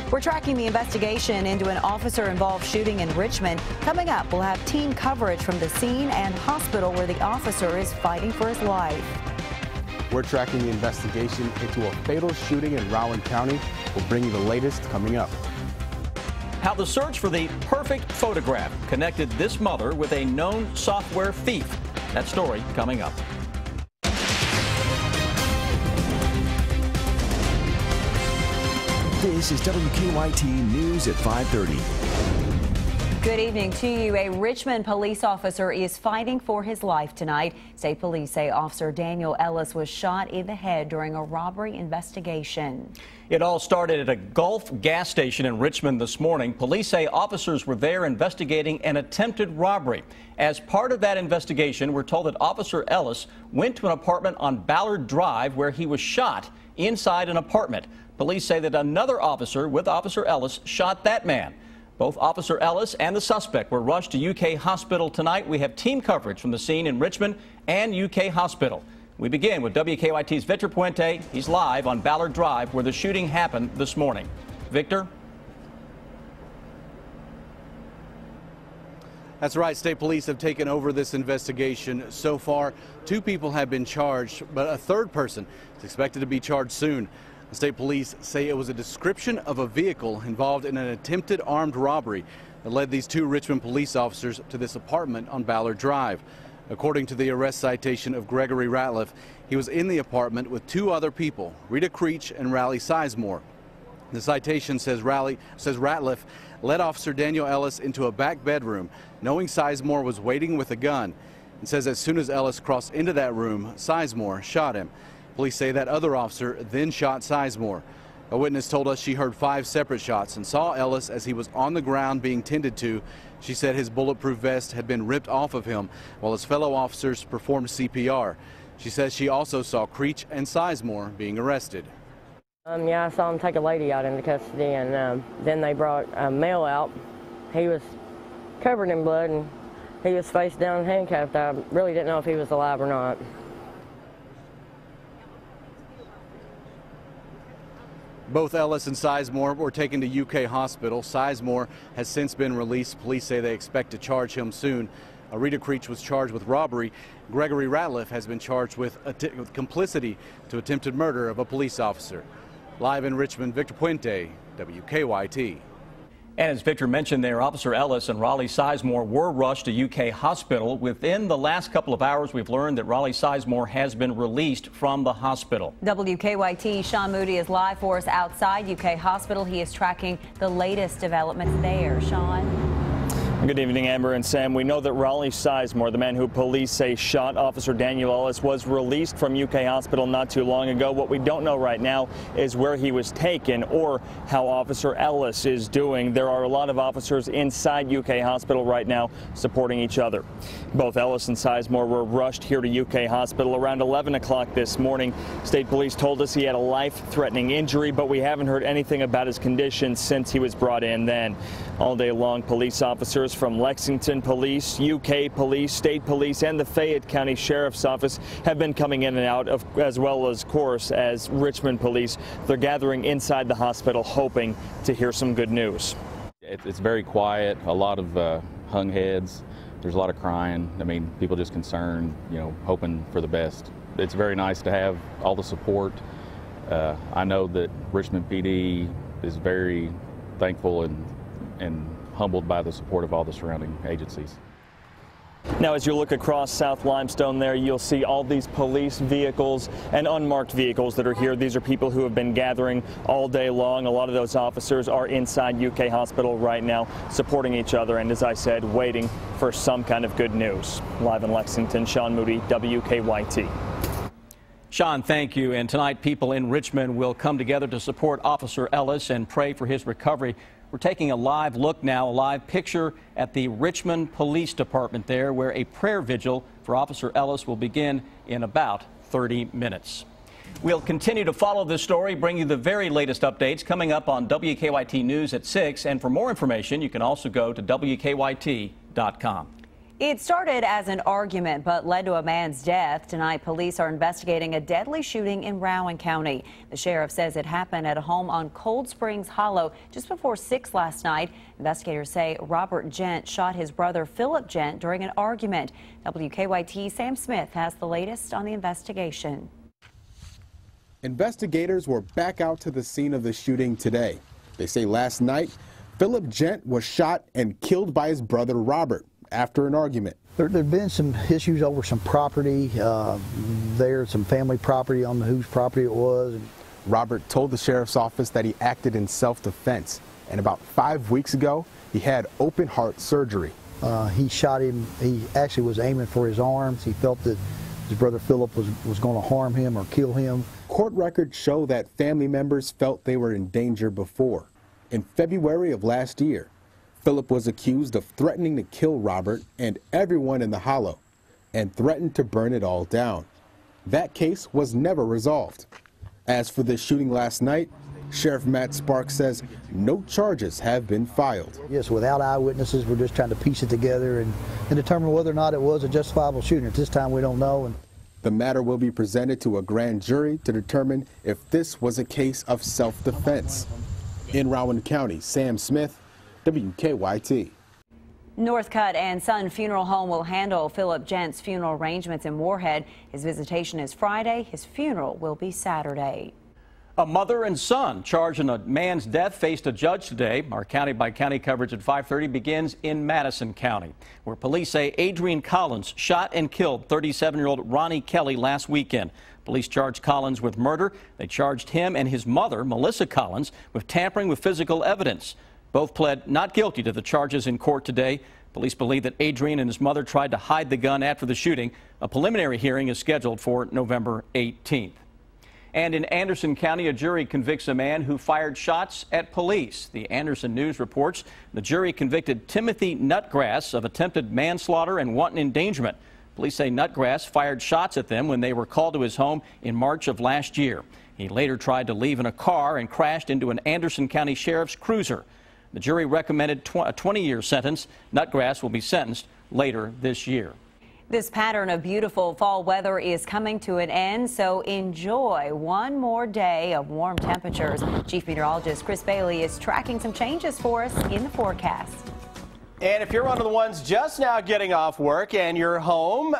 We're tracking the investigation into an officer-involved shooting in Richmond. Coming up, we'll have team coverage from the scene and hospital where the officer is fighting for his life. We're tracking the investigation into a fatal shooting in Rowan County. We'll bring you the latest coming up. How the search for the perfect photograph connected this mother with a known software thief. That story coming up. This is WKYT News at 5:30. Good evening to you. A Richmond police officer is fighting for his life tonight. State police say Officer Daniel Ellis was shot in the head during a robbery investigation. It all started at a Gulf gas station in Richmond this morning. Police say officers were there investigating an attempted robbery. As part of that investigation, we're told that Officer Ellis went to an apartment on Ballard Drive where he was shot inside an apartment. Police say that another officer with Officer Ellis shot that man. Both Officer Ellis and the suspect were rushed to UK Hospital tonight. We have team coverage from the scene in Richmond and UK Hospital. We begin with WKYT's Victor Puente. He's live on Ballard Drive where the shooting happened this morning. Victor? That's right. State police have taken over this investigation. So far, 2 people have been charged, but a third person is expected to be charged soon. The state police say it was a description of a vehicle involved in an attempted armed robbery that led these 2 Richmond police officers to this apartment on Ballard Drive. According to the arrest citation of Gregory Ratliff, he was in the apartment with 2 other people, Rita Creech and Raleigh Sizemore. The citation says Ratliff led Officer Daniel Ellis into a back bedroom, knowing Sizemore was waiting with a gun, and says as soon as Ellis crossed into that room, Sizemore shot him. Police say that other officer then shot Sizemore. A witness told us she heard 5 separate shots and saw Ellis as he was on the ground being tended to. She said his bulletproof vest had been ripped off of him while his fellow officers performed CPR. She says she also saw Creech and Sizemore being arrested. Yeah, I saw him take a lady out into custody, and then they brought a male out. He was covered in blood, and he was face down handcuffed. I really didn't know if he was alive or not. Both Ellis and Sizemore were taken to UK Hospital. Sizemore has since been released. Police say they expect to charge him soon. Rita Creech was charged with robbery. Gregory Ratliff has been charged with complicity to attempted murder of a police officer. Live in Richmond, Victor Puente, WKYT. And as Victor mentioned there, Officer Ellis and Raleigh Sizemore were rushed to UK Hospital. Within the last couple of hours, we've learned that Raleigh Sizemore has been released from the hospital. WKYT Sean Moody is live for us outside UK Hospital. He is tracking the latest developments there. Sean? Good evening, Amber and Sam. We know that Raleigh Sizemore, the man who police say shot Officer Daniel Ellis, was released from UK Hospital not too long ago. What we don't know right now is where he was taken or how Officer Ellis is doing. There are a lot of officers inside UK Hospital right now supporting each other. Both Ellis and Sizemore were rushed here to UK Hospital around 11 o'clock this morning. State police told us he had a life-threatening injury, but we haven't heard anything about his condition since he was brought in then. All day long, police officers from Lexington Police, UK Police, State Police, and the Fayette County Sheriff's Office have been coming in and out, as well as, of course, as Richmond Police. They're gathering inside the hospital, hoping to hear some good news. It's very quiet, a lot of hung heads. There's a lot of crying. I mean, people just concerned, hoping for the best. It's very nice to have all the support. I know that Richmond PD is very thankful and humbled by the support of all the surrounding agencies. Now, as you look across South Limestone there, you'll see all these police vehicles and unmarked vehicles that are here. These are people who have been gathering all day long. A lot of those officers are inside UK Hospital right now, supporting each other and, as I said, waiting for some kind of good news. Live in Lexington, Sean Moody, WKYT. Sean, thank you. And tonight, people in Richmond will come together to support Officer Ellis and pray for his recovery. We're taking a live look now, a live picture at the Richmond Police Department there, where a prayer vigil for Officer Ellis will begin in about 30 minutes. We'll continue to follow this story, bring you the very latest updates coming up on WKYT News at 6. And for more information, you can also go to WKYT.com. It started as an argument but led to a man's death. Tonight, police are investigating a deadly shooting in Rowan County. The sheriff says it happened at a home on Cold Springs Hollow just before 6 last night. Investigators say Robert Gent shot his brother Philip Gent during an argument. WKYT Sam Smith has the latest on the investigation. Investigators were back out to the scene of the shooting today. They say last night, Philip Gent was shot and killed by his brother Robert after an argument. There'd been some issues over some property, some family property on whose property it was. Robert told the sheriff's office that he acted in self-defense, and about 5 weeks ago, he had open heart surgery. He shot him. He actually was aiming for his arms. He felt that his brother Philip was going to harm him or kill him. Court records show that family members felt they were in danger before. In February of last year, Philip was accused of threatening to kill Robert and everyone in the Hollow and threatened to burn it all down. That case was never resolved. As for the shooting last night, Sheriff Matt Sparks says no charges have been filed. Yes, without eyewitnesses, we're just trying to piece it together and determine whether or not it was a justifiable shooting. At this time, we don't know. The matter will be presented to a grand jury to determine if this was a case of self-defense. In Rowan County, Sam Smith, WKYT. Northcutt and Son Funeral Home will handle Philip Gent's funeral arrangements in Moorhead. His visitation is Friday. His funeral will be Saturday. A mother and son charged in a man's death faced a judge today. Our county-by-county coverage at 5:30 begins in Madison County, where police say Adrian Collins shot and killed 37-year-old Ronnie Kelly last weekend. Police charged Collins with murder. They charged him and his mother, Melissa Collins, with tampering with physical evidence. Both pled not guilty to the charges in court today. Police believe that Adrian and his mother tried to hide the gun after the shooting. A preliminary hearing is scheduled for November 18th. And in Anderson County, a jury convicts a man who fired shots at police. The Anderson News reports the jury convicted Timothy Nutgrass of attempted manslaughter and wanton endangerment. Police say Nutgrass fired shots at them when they were called to his home in March of last year. He later tried to leave in a car and crashed into an Anderson County Sheriff's cruiser. The jury recommended a 20-year sentence. Nutgrass will be sentenced later this year. This pattern of beautiful fall weather is coming to an end, so enjoy one more day of warm temperatures. Chief Meteorologist Chris Bailey is tracking some changes for us in the forecast. And if you're one of the ones just now getting off work and you're home,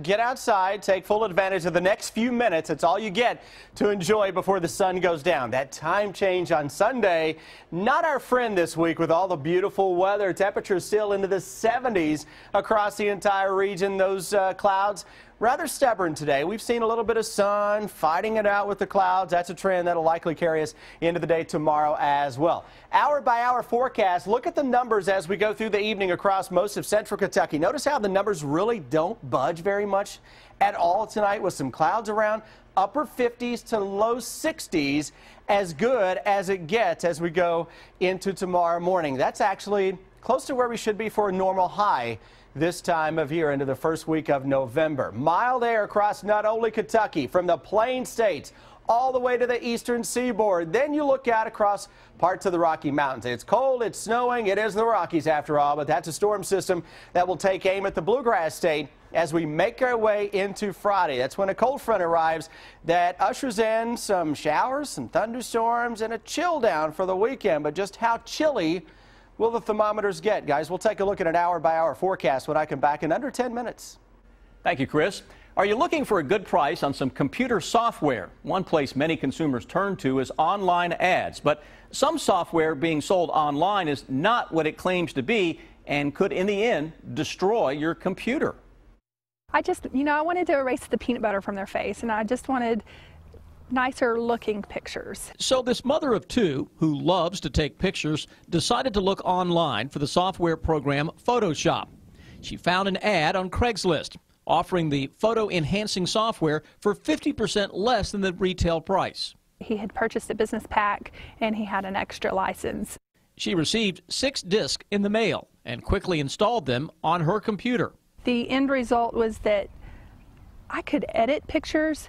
get outside, take full advantage of the next few minutes. It's all you get to enjoy before the sun goes down. That time change on Sunday, not our friend this week with all the beautiful weather. Temperatures still into the 70s across the entire region. Those clouds rather stubborn today. We've seen a little bit of sun fighting it out with the clouds. That's a trend that'll likely carry us into the day tomorrow as well. Hour by hour forecast. Look at the numbers as we go through the evening across most of central Kentucky. Notice how the numbers really don't budge very much at all tonight with some clouds around. Upper 50s to low 60s, as good as it gets as we go into tomorrow morning. That's actually close to where we should be for a normal high this time of year into the first week of November. Mild air across not only Kentucky, from the Plain States all the way to the eastern seaboard. Then you look out across parts of the Rocky Mountains. It's cold, it's snowing, it is the Rockies after all, but that's a storm system that will take aim at the Bluegrass State as we make our way into Friday. That's when a cold front arrives that ushers in some showers, some thunderstorms, and a chill down for the weekend. But just how chilly will the thermometers get, guys? We'll take a look at an hour-by-hour forecast when I come back in under 10 minutes. Thank you, Chris. Are you looking for a good price on some computer software? One place many consumers turn to is online ads, but some software being sold online is not what it claims to be and could, in the end, destroy your computer. I wanted to erase the peanut butter from their face, and I just wanted nicer looking pictures. So this mother of two who loves to take pictures decided to look online for the software program Photoshop. She found an ad on Craigslist offering the photo enhancing software for 50% less than the retail price. He had purchased a business pack and he had an extra license. She received 6 discs in the mail and quickly installed them on her computer. The end result was that I could edit pictures,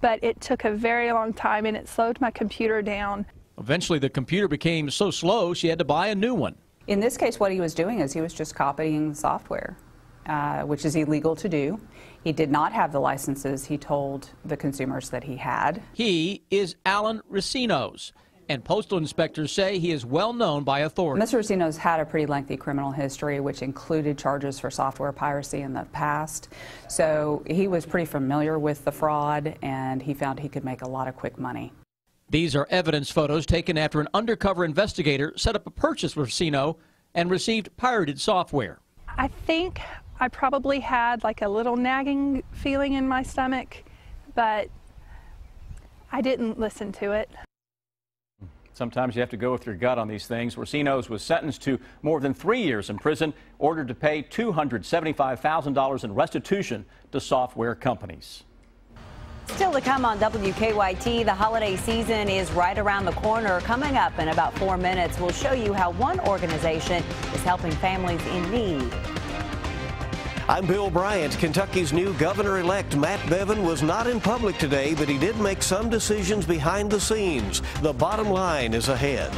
but it took a very long time and it slowed my computer down. Eventually the computer became so slow she had to buy a new one. In this case, what he was doing is he was just copying the software. which is illegal to do. He did not have the licenses he told the consumers that he had. He is Alan Racinos, and postal inspectors say he is well known by authorities. Mr. Racinos had a pretty lengthy criminal history, which included charges for software piracy in the past. So he was pretty familiar with the fraud, and he found he could make a lot of quick money. These are evidence photos taken after an undercover investigator set up a purchase with Racino and received pirated software. I think I probably had like a little nagging feeling in my stomach, but I didn't listen to it. Sometimes you have to go with your gut on these things. Racinos was sentenced to more than 3 years in prison, ordered to pay $275,000 in restitution to software companies. Still to come on WKYT, the holiday season is right around the corner. Coming up in about 4 minutes, we'll show you how one organization is helping families in need. I'm Bill Bryant. Kentucky's new governor-elect Matt Bevin was not in public today, but he did make some decisions behind the scenes. The bottom line is ahead.